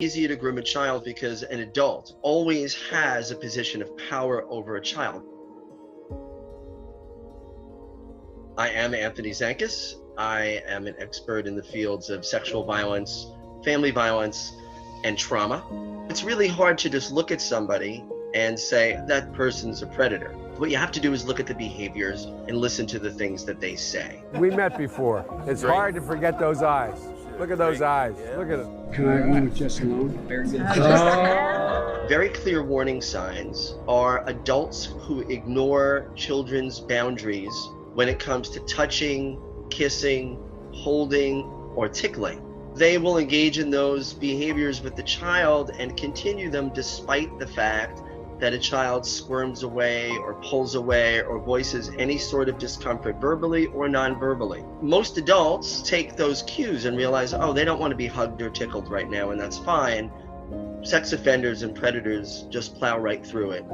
Easier to groom a child because an adult always has a position of power over a child. I am Anthony Zankis. I am an expert in the fields of sexual violence, family violence, and trauma. It's really hard to just look at somebody and say that person's a predator. What you have to do is look at the behaviors and listen to the things that they say. We met before. It's hard to forget those eyes. Look at those eyes. Look at them. Can I own it just alone? Very good. Very clear warning signs are adults who ignore children's boundaries when it comes to touching, kissing, holding, or tickling. They will engage in those behaviors with the child and continue them despite the fact that a child squirms away or pulls away or voices any sort of discomfort verbally or non-verbally. Most adults take those cues and realize, oh, they don't want to be hugged or tickled right now, and that's fine. Sex offenders and predators just plow right through it.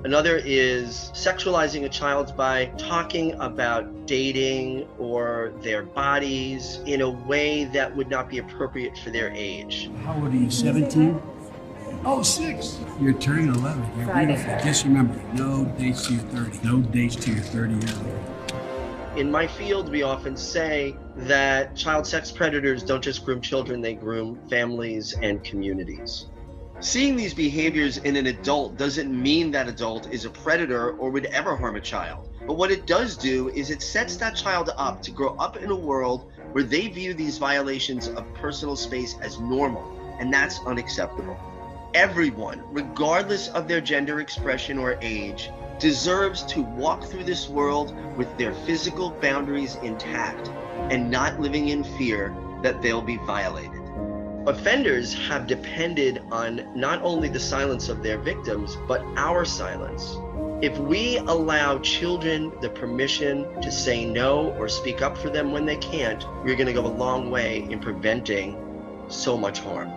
Another is sexualizing a child by talking about dating or their bodies in a way that would not be appropriate for their age. How old are you, 17? Oh, 6. You're turning 11. You're beautiful. Just remember, no dates till you're 30. No dates till you're 30 years old. In my field, we often say that child sex predators don't just groom children, they groom families and communities. Seeing these behaviors in an adult doesn't mean that adult is a predator or would ever harm a child. But what it does do is it sets that child up to grow up in a world where they view these violations of personal space as normal, and that's unacceptable. Everyone, regardless of their gender expression or age, deserves to walk through this world with their physical boundaries intact and not living in fear that they'll be violated. Offenders have depended on not only the silence of their victims, but our silence. If we allow children the permission to say no or speak up for them when they can't, we're going to go a long way in preventing so much harm.